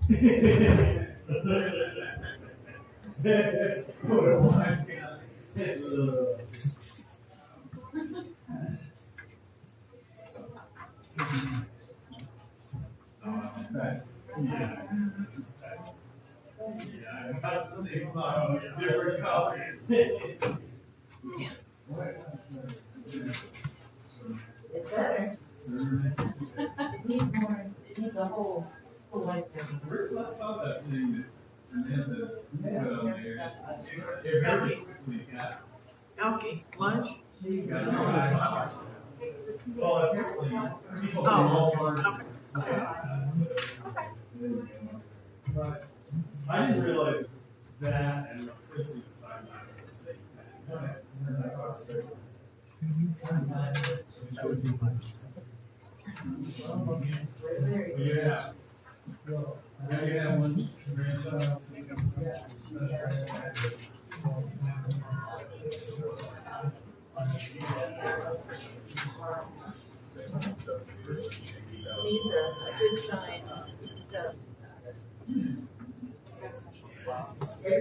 What a wise guy. Yeah. Yeah, I'm about to say something different color. It's better. It needs a whole life there. Where's I saw that thing that Samantha put on there? It very quickly got. Okay, lunch? Well, apparently, people from Walmart. But I didn't realize that and what Chrissy was talking about at the same time. Yeah. Now you have one. Needs a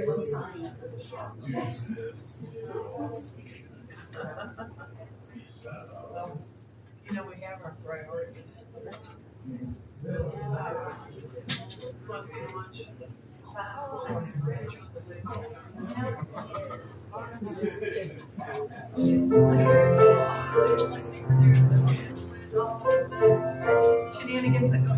good sign. Well, you know, we have our priorities. That's plug in lunch. Shenanigans that go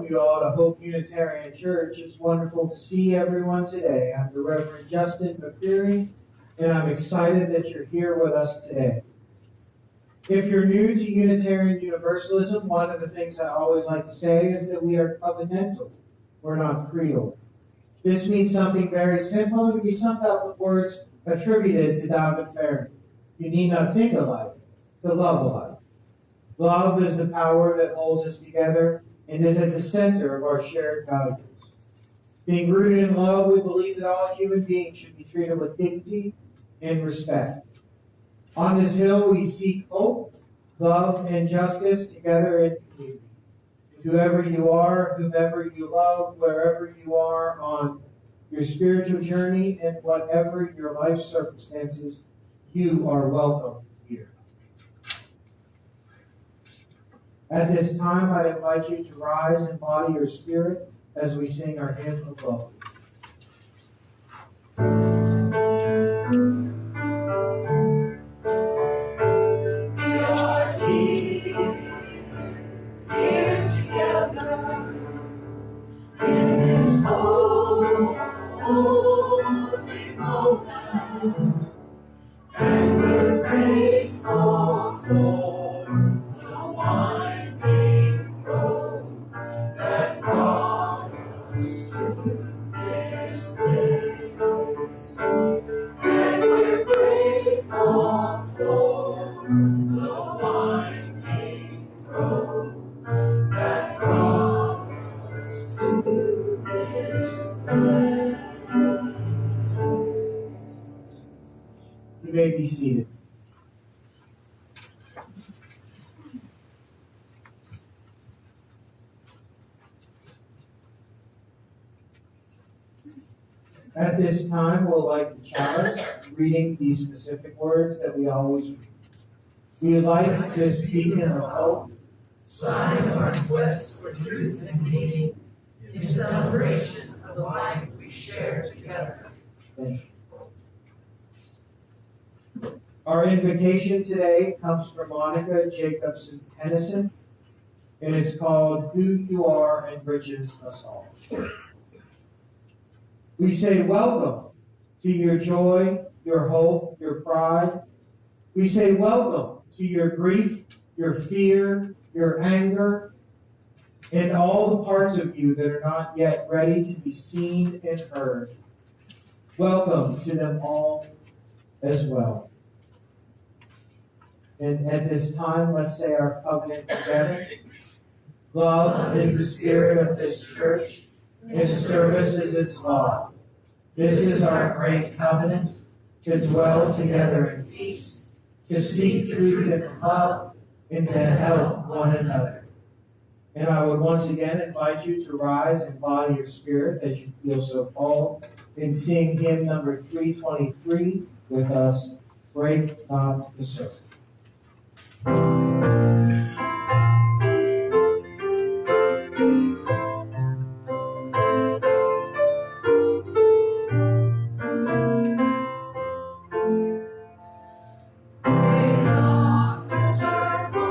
you all to Hope Unitarian Church. It's wonderful to see everyone today. I'm the Reverend Justin McCreary, and I'm excited that you're here with us today. If you're new to Unitarian Universalism, one of the things I always like to say is that we are covenantal. We're not creedal. This means something very simple, and can be summed up with words attributed to David Ferry. You need not think alike to love alike. Love is the power that holds us together and is at the center of our shared values. Being rooted in love, we believe that all human beings should be treated with dignity and respect. On this hill, we seek hope, love, and justice together in community. Whoever you are, whomever you love, wherever you are on your spiritual journey, and whatever your life circumstances, you are welcome here. At this time, I invite you to rise in body or spirit as we sing our hymn of love. We are here together in this holy moment, and we're grateful for the winding road that brought us to this place. And we're grateful for the winding road that brought us to this place. You may be seated. At this time, we'll light the chalice, reading these specific words that we always read. We light this beacon of hope, Sign our quest for truth and meaning in celebration of the life we share together. Thank you. Our invocation today comes from Monica Jacobson Hennison, and it's called Who You Are Enriches Us All. We say welcome to your joy, your hope, your pride. We say welcome to your grief, your fear, your anger, and all the parts of you that are not yet ready to be seen and heard. Welcome to them all as well. And at this time, let's say our covenant together. Love is the spirit of this church, and service is its law. This is our great covenant, to dwell together in peace, to seek truth and love, and to help one another. And I would once again invite you to rise in body or spirit as you feel so called, and sing hymn number 323 with us, Break Not the Circle. Break not the circle,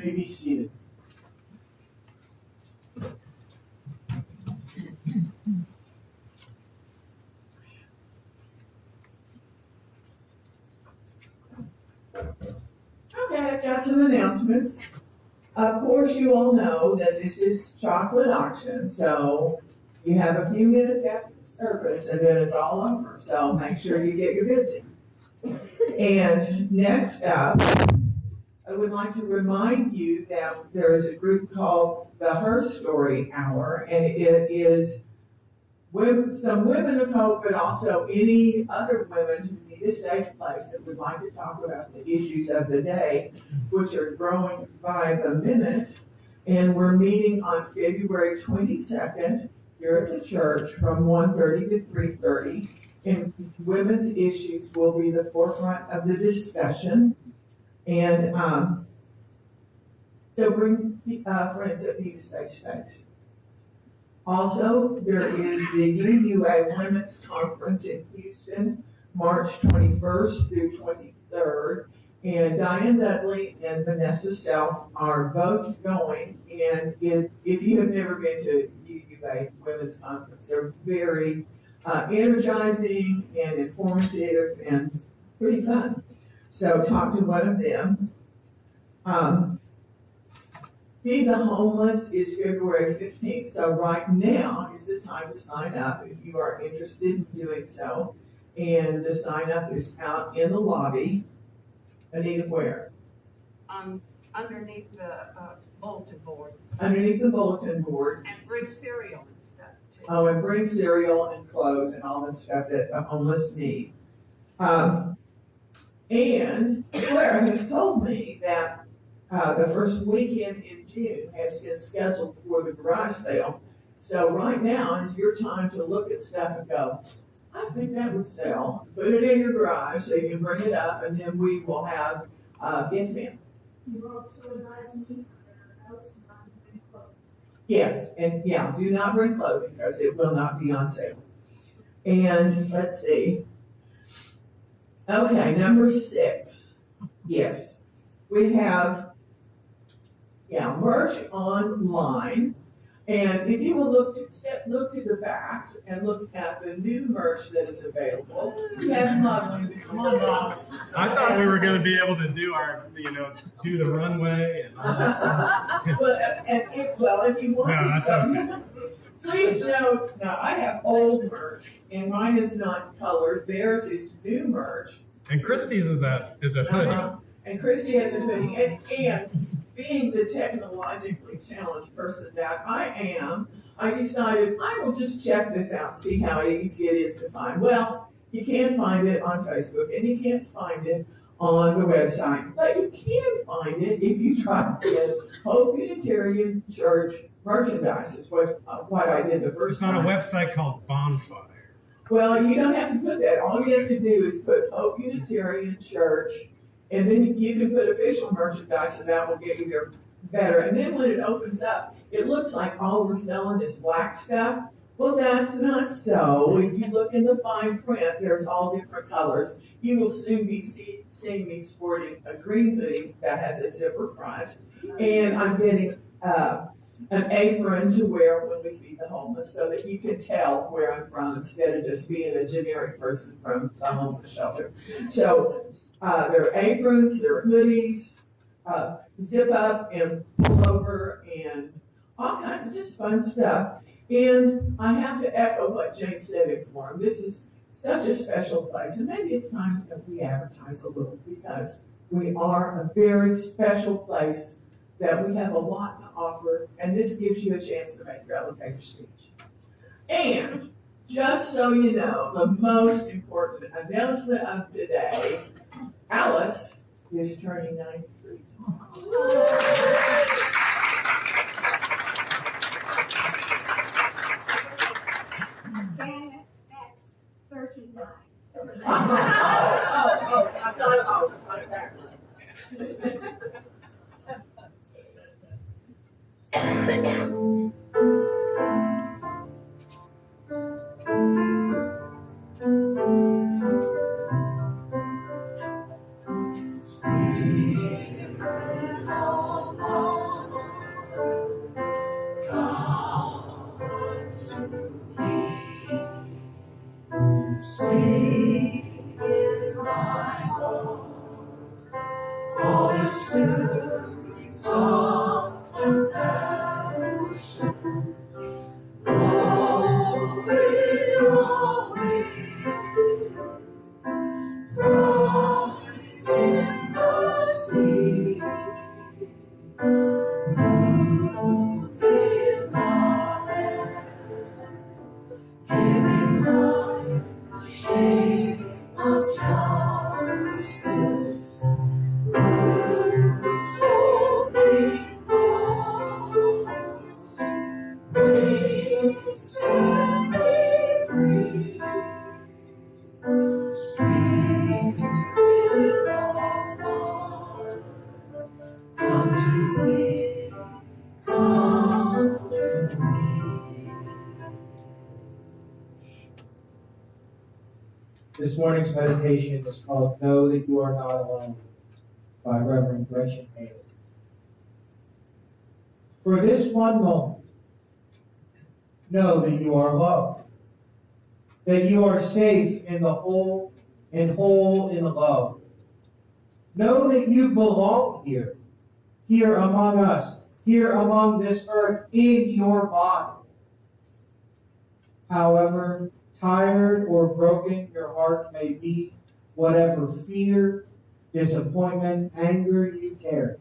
may be seated. Okay, I've got some announcements. Of course, you all know that this is chocolate auction, so you have a few minutes after the service and then it's all over. So make sure you get your bids in. And next up, I would like to remind you that there is a group called the Her Story Hour, and it is some women of hope, but also any other women who need a safe place that would like to talk about the issues of the day, which are growing by the minute. And we're meeting on February 22nd here at the church from 1:30 to 3:30. And women's issues will be the forefront of the discussion. And so bring friends that need a safe space. Also, there is the UUA Women's Conference in Houston, March 21st through 23rd. And Diane Dudley and Vanessa Self are both going. And if you have never been to UUA Women's Conference, they're very energizing and informative and pretty fun. So talk to one of them. Feed the Homeless is February 15th. So right now is the time to sign up if you are interested in doing so. And the sign up is out in the lobby. Anita, where? Underneath the bulletin board. Underneath the bulletin board. And bring cereal and stuff too. Oh, and bring cereal and clothes and all the stuff that the homeless need. And Clara has told me that the first weekend in June has been scheduled for the garage sale. So right now is your time to look at stuff and go, I think that would sell. Put it in your garage so you can bring it up, and then we will have, yes ma'am. You also advise me notes not to bring clothes. Yes, and yeah, do not bring clothing because it will not be on sale. And let's see. Okay, number 6. Yes, we have, merch online. And if you will look to the back and look at the new merch that is available, yes, lovely. Come on, Boss. I thought we were going to be able to do our, do the runway and all that stuff. If you want No, that's okay. Please note, now I have old merch and mine is not colored. Theirs is new merch. And Christie's is a hoodie. And Christy has a hoodie. And being the technologically challenged person that I am, I decided I will just check this out, see how easy it is to find. Well, you can't find it on Facebook and you can't find it on the website, but you can find it if you try to get Hope Unitarian Church merchandise. Is what I did the first time. It's on a website called Bonfire. Well, you don't have to put that. All you have to do is put Hope Unitarian Church, and then you can put official merchandise, and that will get you there better. And then when it opens up, it looks like all we're selling is black stuff. Well, that's not so. If you look in the fine print, there's all different colors. You will soon be seeing me sporting a green hoodie that has a zipper front. And I'm getting an apron to wear when we feed the homeless so that you can tell where I'm from instead of just being a generic person from the homeless shelter. So there are aprons, there are hoodies, zip up and pull over, and all kinds of just fun stuff. And I have to echo what James said in forum. This is such a special place, and maybe it's time that we advertise a little because we are a very special place that we have a lot to offer, and this gives you a chance to make your elevator speech. And just so you know, the most important announcement of today, Alice is turning 93 tomorrow. And that's 39. all the stills soft and passion, rolling, rise in the sea, moving on, giving life a shade of justice. So we set me free. Spirit of God, come to me, come to me. This morning's meditation is called Know That You Are Not Alone by Reverend Gretchen Haley. For this one moment, know that you are loved, that you are safe in the whole and whole in love. Know that you belong here, here among us, here among this earth, in your body. However tired or broken your heart may be, whatever fear, disappointment, anger you carry,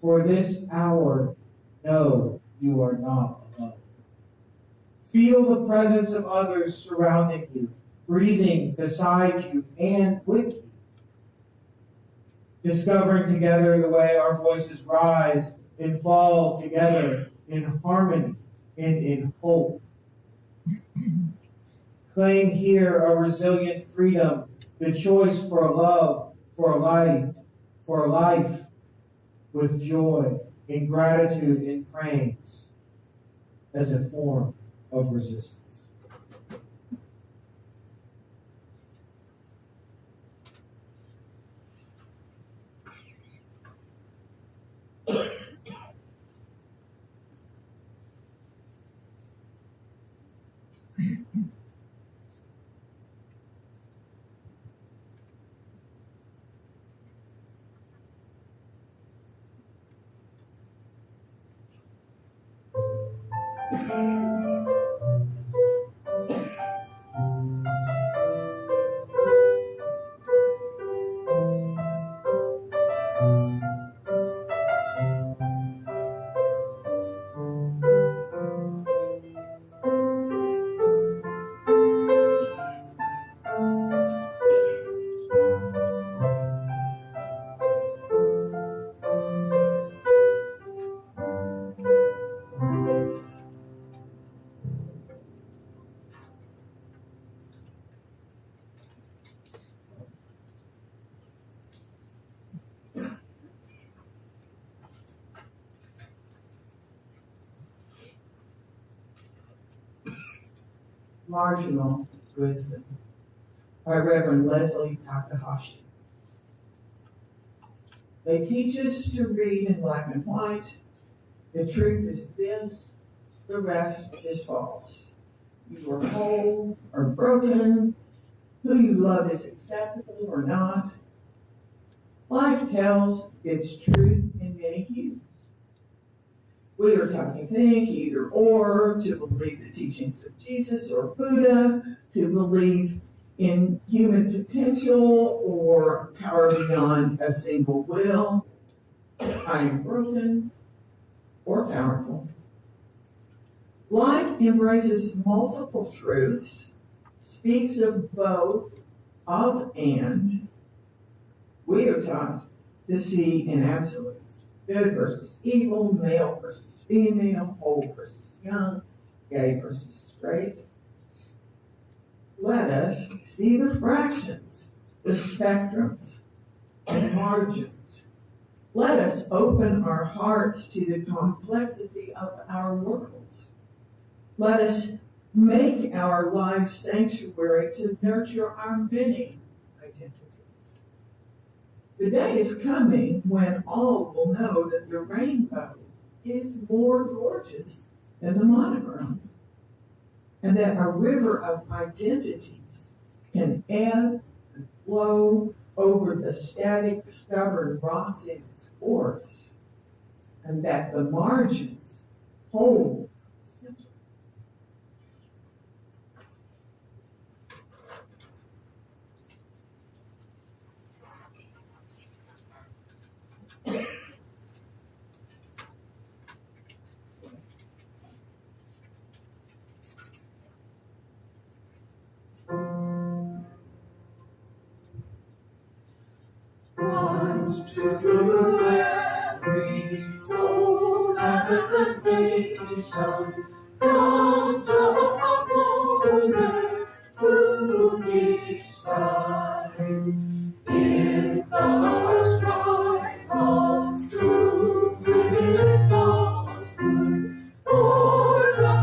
for this hour, know you are not alone. Feel the presence of others surrounding you, breathing beside you and with you. Discovering together the way our voices rise and fall together in harmony and in hope. Claim here a resilient freedom, the choice for love, for life, with joy, in gratitude, in praise, as a form of resistance. Marginal Wisdom by Reverend Leslie Takahashi. They teach us to read in black and white. The truth is this, the rest is false. You are whole or broken. Who you love is acceptable or not. Life tells its truth in many hues. We are taught to think either or, to believe the teachings of Jesus or Buddha, to believe in human potential or power beyond a single will. I am broken or powerful. Life embraces multiple truths, speaks of both, of and. We are taught to see in absolutes. Good versus evil, male versus female, old versus young, gay versus straight. Let us see the fractions, the spectrums, and margins. Let us open our hearts to the complexity of our worlds. Let us make our lives sanctuary to nurture our many identities. The day is coming when all will know that the rainbow is more gorgeous than the monochrome, and that a river of identities can ebb and flow over the static, stubborn rocks in its course, and that the margins hold the center. To every soul and nation comes a moment to decide in the strife of truth with falsehood for the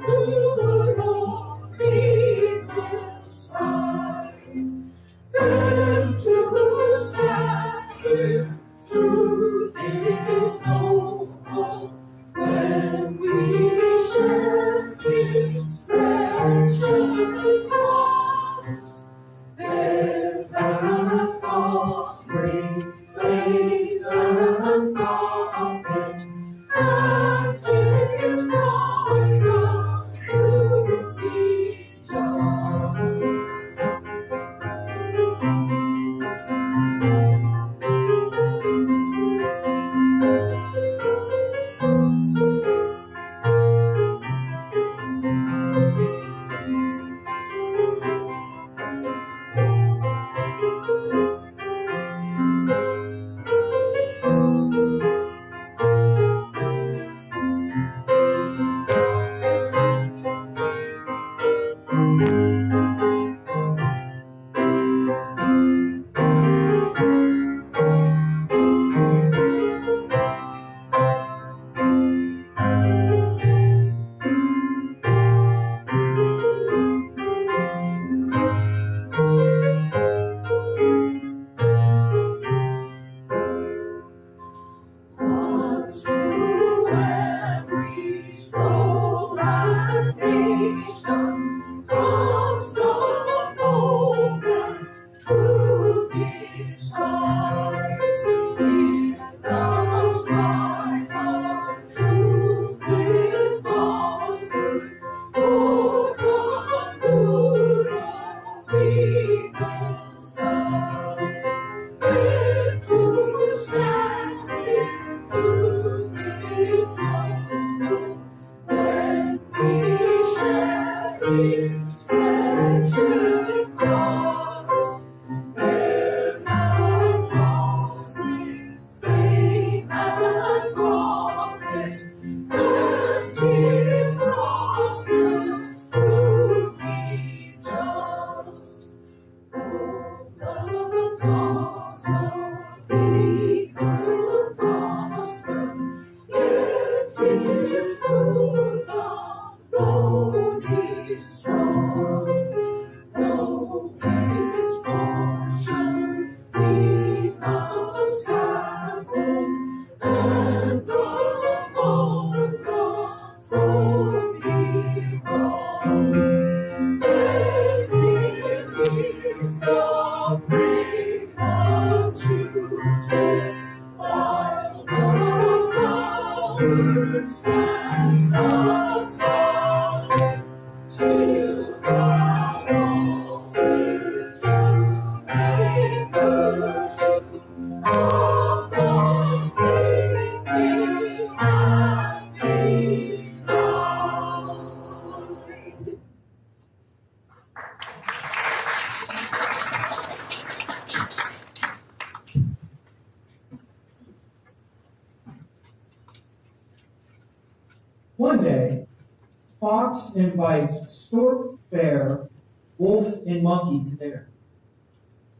good or evil side. Then to stand with truth is noble when we share its wretched cross. There that false bring faith and profit, and its cross comes to be just. Once to every soul and nation comes a moment to decide in the strife of truth with falsehood for the good or evil side. And to stand with truth is noble when we share its wretched cross. There that falls with faith and profit, and his cross comes to be just. Oh, the cause of equal prosper, yet is to the Lord is strong. Though his portion be the scaffold, and the Lord the throne be wrong, then is the brave one chooses, while the coward stands aside, till the multitude make virtue of the faith they have denied. One day, fox invites stork, bear, wolf, and monkey to dinner.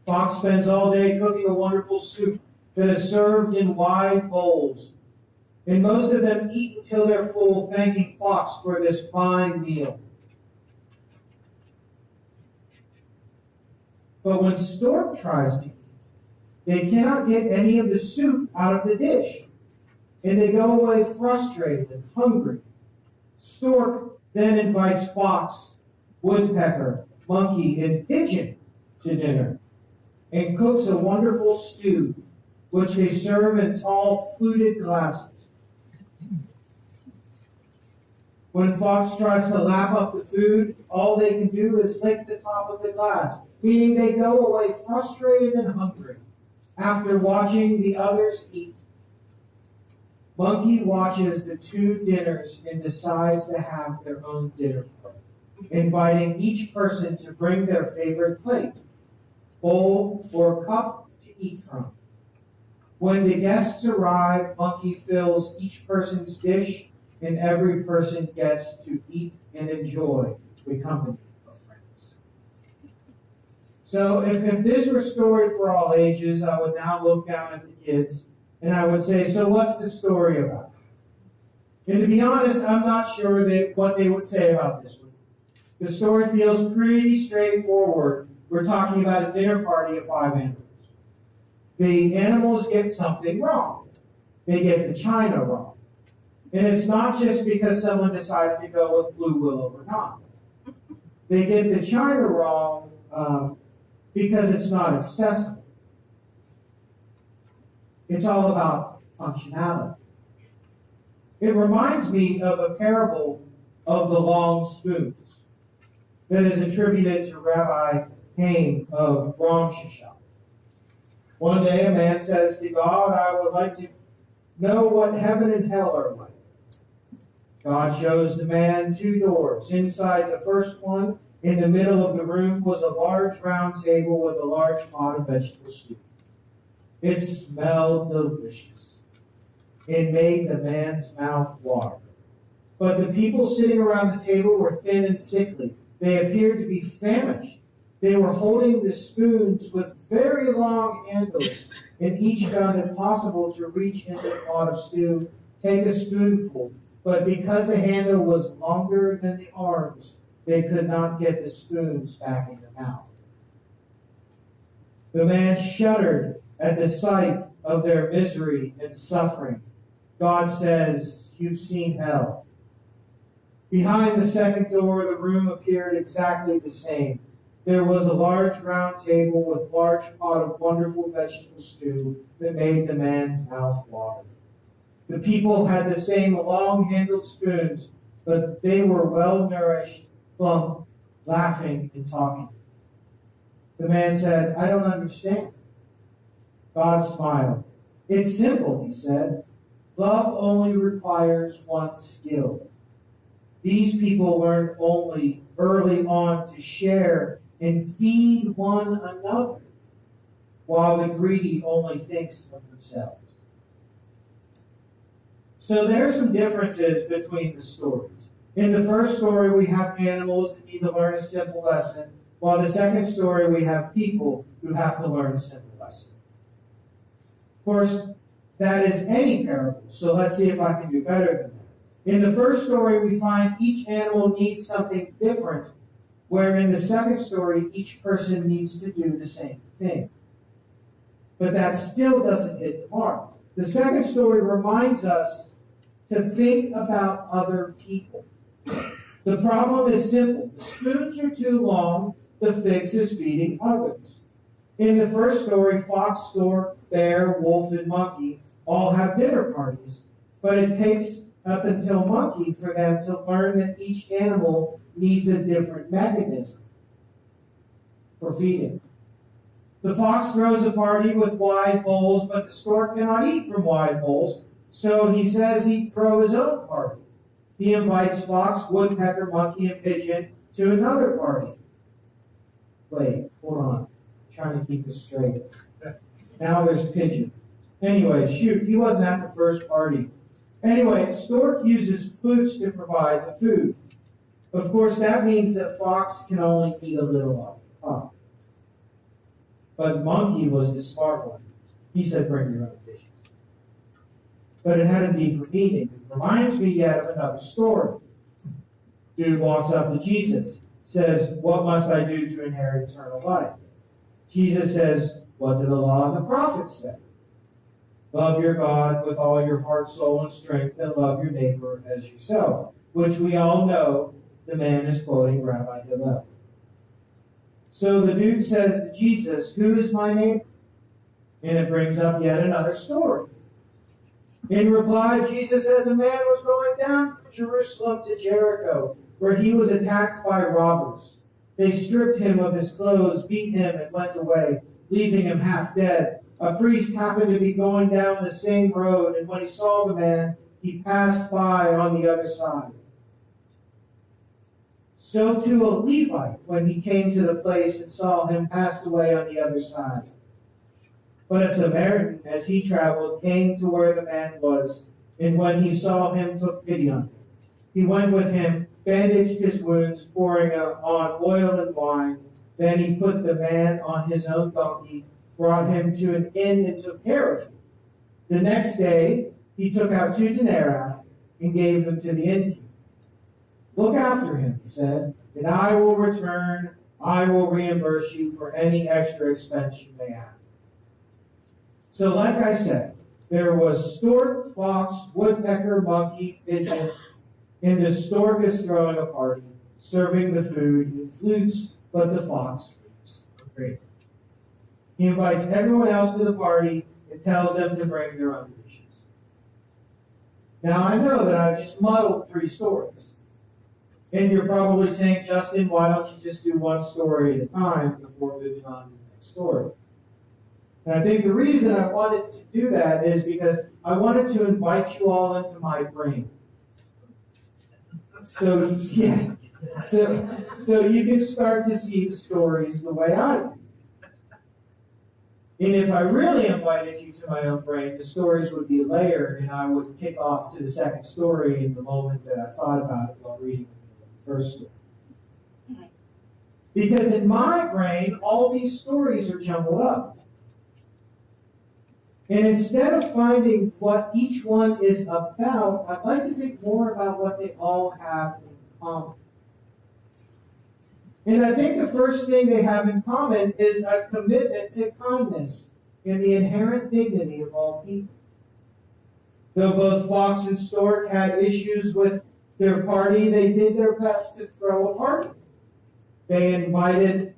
Fox spends all day cooking a wonderful soup that is served in wide bowls, and most of them eat until they're full, thanking Fox for this fine meal. But when stork tries to eat, they cannot get any of the soup out of the dish, and they go away frustrated and hungry. Stork then invites fox, woodpecker, monkey, and pigeon to dinner. and cooks a wonderful stew, which they serve in tall fluted glasses. When Fox tries to lap up the food, all they can do is lick the top of the glass, meaning they go away frustrated and hungry after watching the others eat. Monkey watches the two dinners and decides to have their own dinner party, inviting each person to bring their favorite plate, bowl, or cup to eat from. When the guests arrive, Monkey fills each person's dish, and every person gets to eat and enjoy the company of friends. So if this were a story for all ages, I would now look down at the kids and I would say, so what's the story about? And to be honest, I'm not sure what they would say about this one. The story feels pretty straightforward. We're talking about a dinner party of 5 animals. The animals get something wrong. They get the china wrong. And it's not just because someone decided to go with blue willow or not. They get the china wrong because it's not accessible. It's all about functionality. It reminds me of a parable of the long spoons that is attributed to Rabbi Haim of Ramshashah. One day a man says to God, I would like to know what heaven and hell are like. God shows the man 2 doors. Inside the first one, in the middle of the room, was a large round table with a large pot of vegetable stew. It smelled delicious. It made the man's mouth water. But the people sitting around the table were thin and sickly. They appeared to be famished. They were holding the spoons with very long handles, and each found it possible to reach into the pot of stew, take a spoonful. But because the handle was longer than the arms, they could not get the spoons back in the mouth. The man shuddered at the sight of their misery and suffering. God says, you've seen hell. Behind the second door, the room appeared exactly the same. There was a large round table with large pot of wonderful vegetable stew that made the man's mouth water. The people had the same long-handled spoons, but they were well-nourished, plump, laughing and talking. The man said, I don't understand. God smiled. It's simple, he said. Love only requires one skill. These people learned only early on to share and feed one another, while the greedy only thinks of themselves. So there are some differences between the stories. In the first story, we have animals that need to learn a simple lesson, while the second story, we have people who have to learn a simple lesson. Of course, that is any parable, so let's see if I can do better than that. In the first story, we find each animal needs something different, where in the second story, each person needs to do the same thing. But that still doesn't hit the mark. The second story reminds us to think about other people. The problem is simple. The spoons are too long. The fix is feeding others. In the first story, fox, stork, bear, wolf, and monkey all have dinner parties, but it takes up until monkey for them to learn that each animal needs a different mechanism for feeding. The fox throws a party with wide bowls, but the stork cannot eat from wide bowls, so he says he'd throw his own party. He invites fox, woodpecker, monkey, and pigeon to another party. Wait, hold on. I'm trying to keep this straight. Now there's pigeon. Anyway, shoot, he wasn't at the first party. Anyway, stork uses flutes to provide the food. Of course, that means that fox can only eat a little off the top. But monkey was the smart one. He said, bring your own dishes. But it had a deeper meaning. It reminds me yet of another story. Dude walks up to Jesus, says, what must I do to inherit eternal life? Jesus says, what do the law and the prophets say? Love your God with all your heart, soul, and strength, and love your neighbor as yourself, which we all know the man is quoting Rabbi Hillel. So the dude says to Jesus, "Who is my neighbor?" And it brings up yet another story. In reply, Jesus says a man was going down from Jerusalem to Jericho, where he was attacked by robbers. They stripped him of his clothes, beat him, and went away, leaving him half dead. A priest happened to be going down the same road, and when he saw the man, he passed by on the other side. So too a Levite, when he came to the place and saw him, passed away on the other side. But a Samaritan, as he traveled, came to where the man was, and when he saw him, took pity on him. He went with him, bandaged his wounds, pouring on oil and wine. Then he put the man on his own donkey, brought him to an inn, and took care of him. The next day, he took out 2 denarii and gave them to the innkeeper. "Look after him," he said, "and I will return. I will reimburse you for any extra expense you may have." So like I said, there was stork, fox, woodpecker, monkey, pigeon, and the stork is throwing a party, serving the food and flutes, but the fox leaves. Great. He invites everyone else to the party and tells them to bring their own dishes. Now I know that I've just muddled 3 stories. And you're probably saying, "Justin, why don't you just do one story at a time before moving on to the next story?" And I think the reason I wanted to do that is because I wanted to invite you all into my brain. So you can start to see the stories the way I do. And if I really invited you to my own brain, the stories would be layered, and I would kick off to the second story in the moment that I thought about it while reading the first story. Because in my brain, all these stories are jumbled up. And instead of finding what each one is about, I'd like to think more about what they all have in common. And I think the first thing they have in common is a commitment to kindness and the inherent dignity of all people. Though both fox and stork had issues with their party, they did their best to throw a party. They invited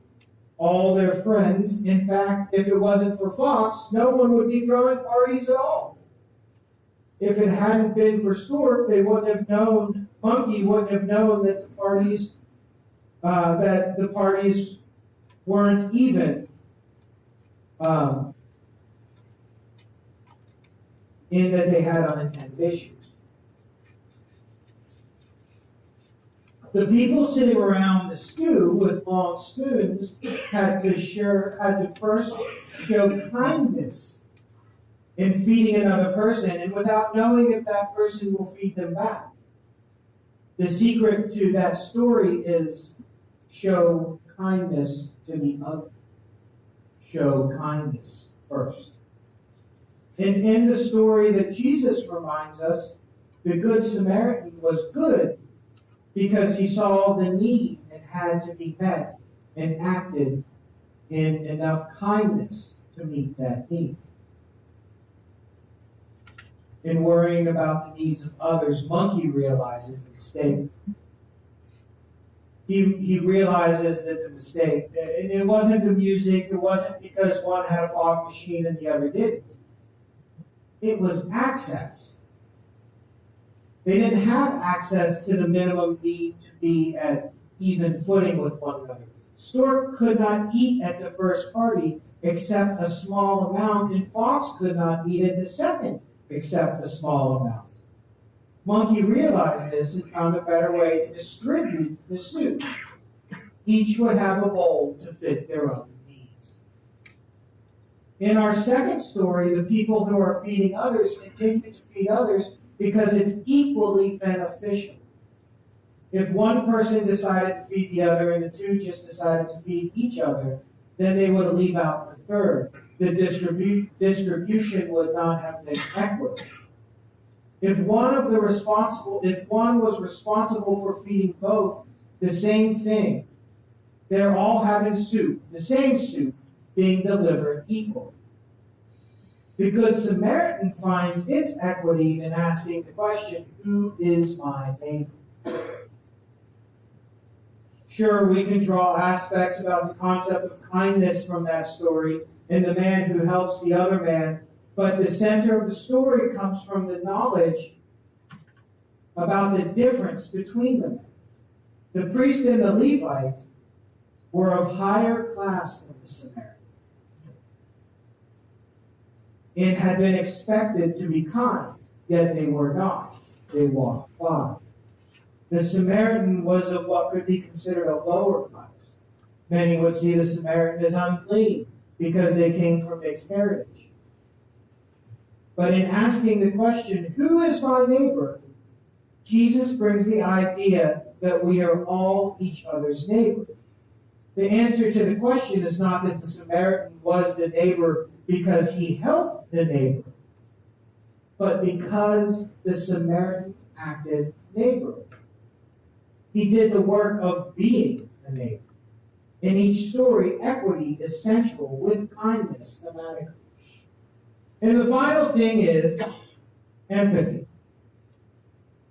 all their friends. In fact, if it wasn't for fox, no one would be throwing parties at all. If it hadn't been for stork, they wouldn't have known, monkey wouldn't have known that the parties weren't even in that they had unintended issues. The people sitting around the stew with long spoons had to first show kindness in feeding another person, and without knowing if that person will feed them back. The secret to that story is show kindness to the other. Show kindness first. And in the story that Jesus reminds us, the Good Samaritan was good because he saw the need that had to be met and acted in enough kindness to meet that need. In worrying about the needs of others, monkey realizes the mistake. He realizes that the mistake, and it wasn't the music, it wasn't because one had a fog machine and the other didn't. It was access. They didn't have access to the minimum need to be at even footing with one another. Stork could not eat at the first party except a small amount, and fox could not eat at the second except a small amount. Monkey realized this and found a better way to distribute the soup. Each would have a bowl to fit their own needs. In our second story, the people who are feeding others continue to feed others because it's equally beneficial. If one person decided to feed the other and the two just decided to feed each other, then they would leave out the third. The distribution would not have been equitable. If one was responsible for feeding both the same thing, they're all having soup, the same soup, being delivered equally. The Good Samaritan finds its equity in asking the question, who is my neighbor? Sure, we can draw aspects about the concept of kindness from that story and the man who helps the other man, but the center of the story comes from the knowledge about the difference between them. The priest and the Levite were of higher class than the Samaritan and had been expected to be kind, yet they were not. They walked by. The Samaritan was of what could be considered a lower class. Many would see the Samaritan as unclean because they came from mixed heritage. But in asking the question, who is my neighbor? Jesus brings the idea that we are all each other's neighbor. The answer to the question is not that the Samaritan was the neighbor because he helped the neighbor, but because the Samaritan acted neighborly. He did the work of being a neighbor. In each story, equity is central with kindness thematically. And the final thing is empathy.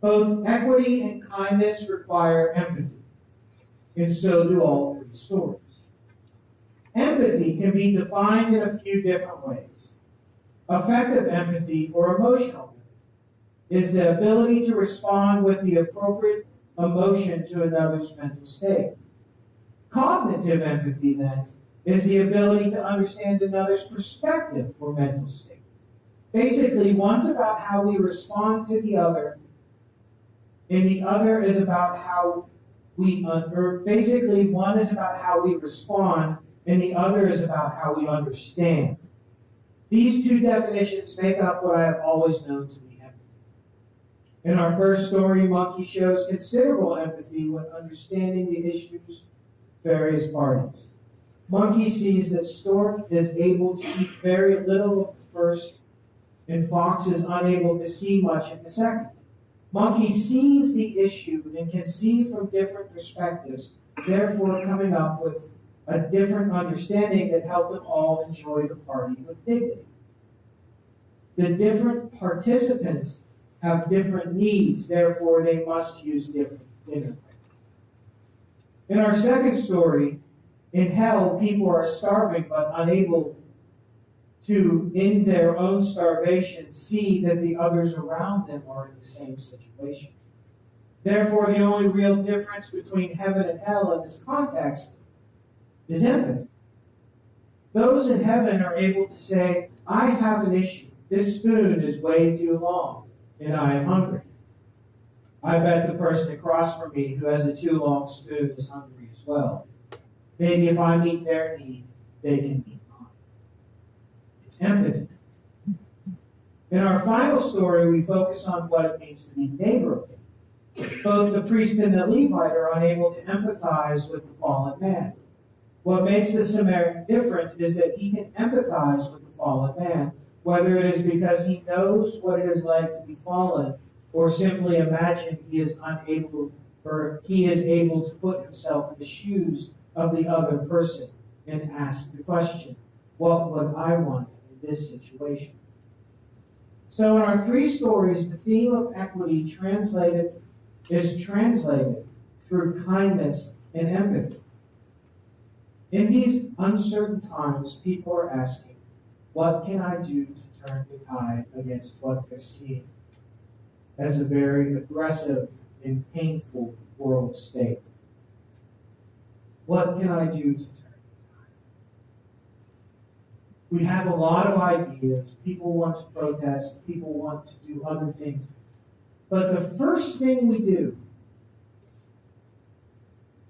Both equity and kindness require empathy, and so do all three stories. Empathy can be defined in a few different ways. Affective empathy or emotional empathy is the ability to respond with the appropriate emotion to another's mental state. Cognitive empathy, then, is the ability to understand another's perspective or mental state. Basically, one's about how we respond to the other, and the other is about how basically one is about how we respond, and the other is about how we understand. These two definitions make up what I have always known to be empathy. In our first story, Monkey shows considerable empathy when understanding the issues of various parties. Monkey sees that Stork is able to eat very little of the first, and Fox is unable to see much of the second. Monkey sees the issue and can see from different perspectives, therefore coming up with a different understanding that helped them all enjoy the party with dignity. The different participants have different needs, therefore they must use different dinner. In our second story, in hell, people are starving but unable to, in their own starvation, see that the others around them are in the same situation. Therefore, the only real difference between heaven and hell in this context is empathy. Those in heaven are able to say, I have an issue. This spoon is way too long, and I am hungry. I bet the person across from me who has a too long spoon is hungry as well. Maybe if I meet their need, they can meet mine. It's empathy. In our final story, we focus on what it means to be neighborly. Both the priest and the Levite are unable to empathize with the fallen man. What makes the Samaritan different is that he can empathize with the fallen man, whether it is because he knows what it is like to be fallen, or simply imagine he is unable, or he is able to put himself in the shoes of the other person and ask the question, what would I want in this situation? So in our three stories, the theme of equity is translated through kindness and empathy. In these uncertain times, people are asking, what can I do to turn the tide against what they're seeing as a very aggressive and painful world state? What can I do to turn the tide? We have a lot of ideas. People want to protest. People want to do other things. But the first thing we do,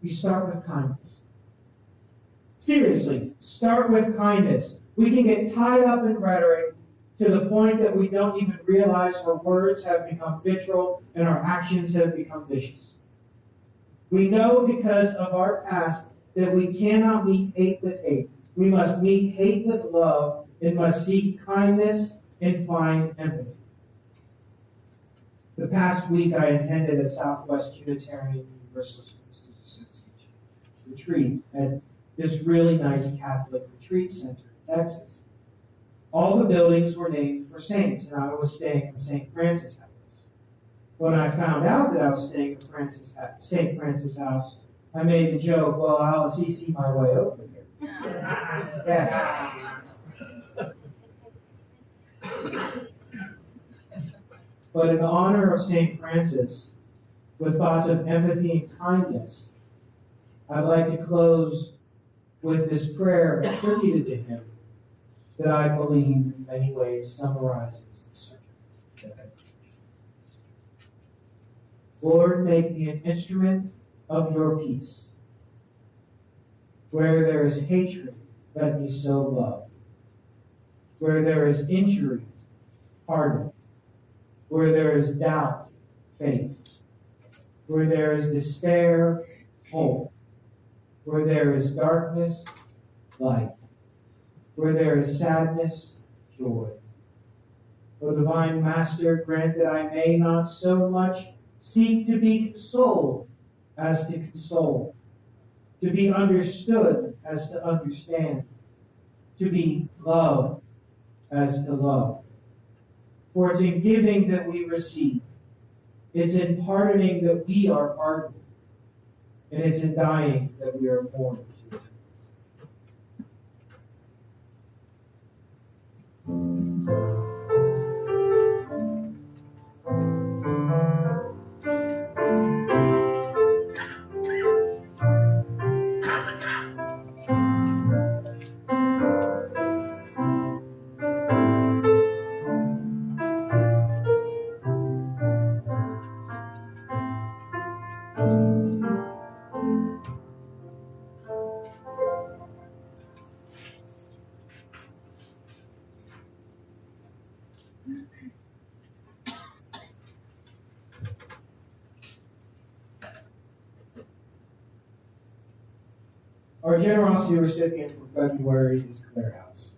we start with kindness. Seriously, start with kindness. We can get tied up in rhetoric to the point that we don't even realize our words have become vitriol and our actions have become vicious. We know because of our past that we cannot meet hate with hate. We must meet hate with love and must seek kindness and find empathy. The past week I attended a Southwest Unitarian Universalist Association retreat at this really nice Catholic retreat center in Texas. All the buildings were named for saints, and I was staying in St. Francis House. When I found out that I was staying in St. Francis House, I made the joke, well, I'll CC my way over here. Yeah. But in honor of St. Francis, with thoughts of empathy and kindness, I'd like to close with this prayer attributed to him that I believe in many ways summarizes the sermon. Lord, make me an instrument of your peace. Where there is hatred, let me sow love. Where there is injury, pardon. Where there is doubt, faith. Where there is despair, hope. Where there is darkness, light. Where there is sadness, joy. O divine Master, grant that I may not so much seek to be consoled as to console, to be understood as to understand, to be loved as to love. For it's in giving that we receive, it's in pardoning that we are pardoned, and it's in dying that we are born to it. Our generosity recipient for February is Clare House.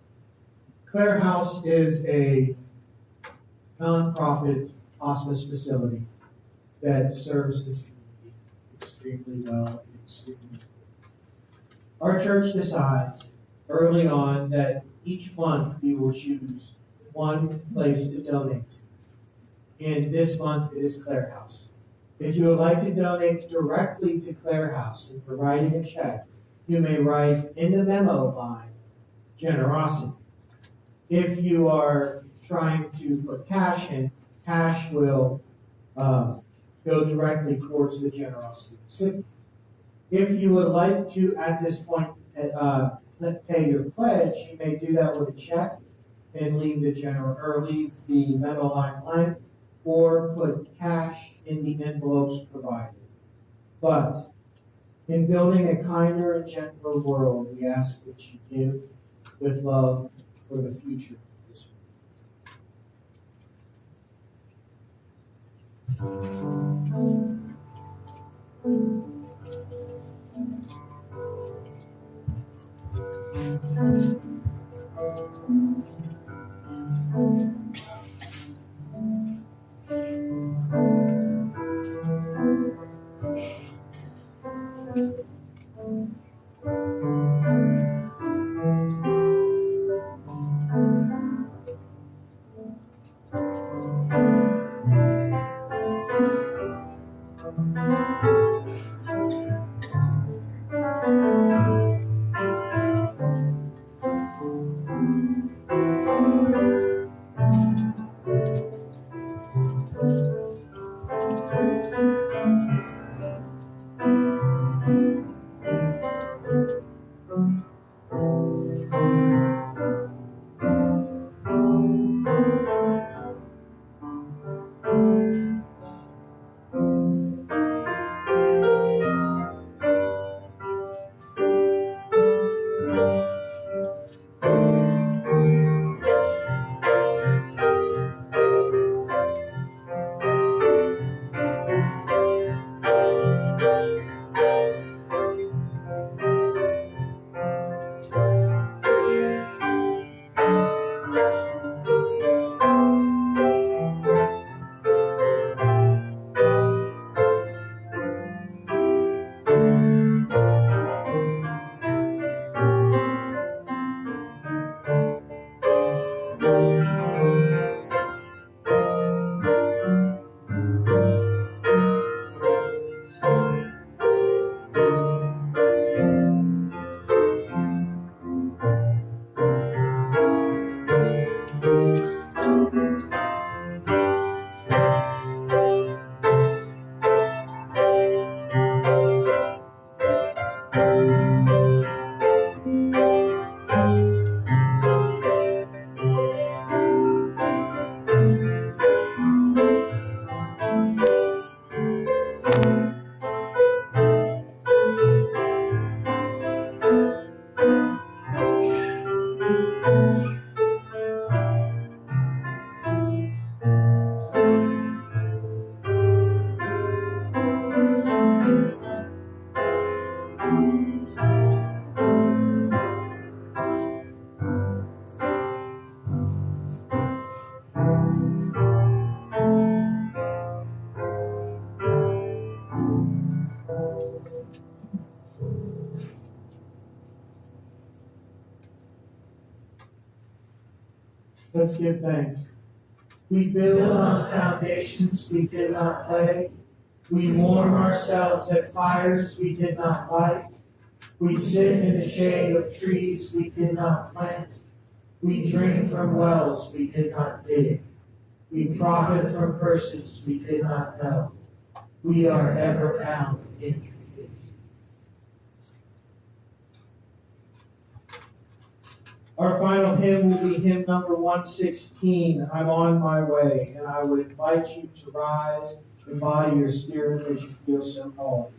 Clare House is a nonprofit hospice facility that serves this community extremely well and extremely. Our church decides early on that each month we will choose one place to donate to. And this month it is Clare House. If you would like to donate directly to Clare House and providing a check, you may write in the memo line, generosity. If you are trying to put cash in, cash will go directly towards the generosity recipient. If you would like to, at this point, pay your pledge, you may do that with a check and leave the memo line blank, or put cash in the envelopes provided. But in building a kinder and gentler world, we ask that you give with love for the future of this world. Let's give thanks. We build on foundations we did not lay. We warm ourselves at fires we did not light. We sit in the shade of trees we did not plant. We drink from wells we did not dig. We profit from persons we did not know. We are ever bound in community. Our final hymn will be hymn number 116, I'm on my way, and I would invite you to rise, embody your spirit as you feel so called.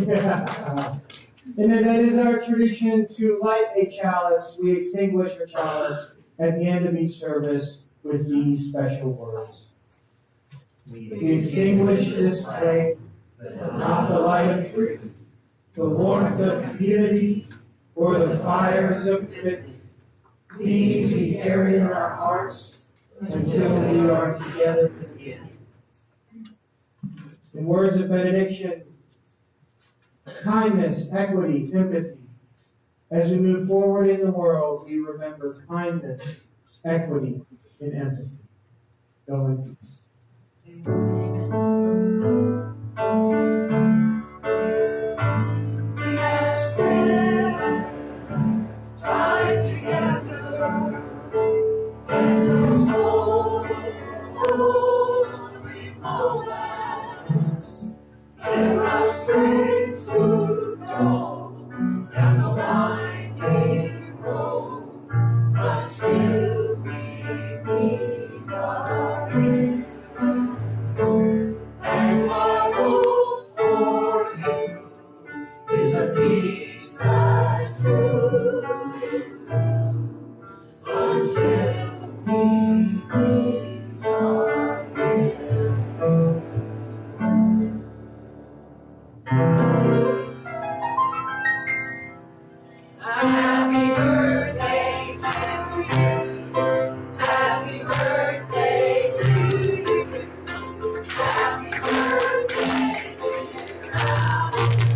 Yeah. And as it is our tradition to light a chalice, we extinguish our chalice at the end of each service with these special words. We extinguish this flame, but not the light of truth, the warmth of community, or the fires of commitment. These we carry in our hearts until we are together again. In words of benediction, kindness, equity, empathy. As we move forward in the world, we remember kindness, equity, and empathy. Go in peace. And my Shout!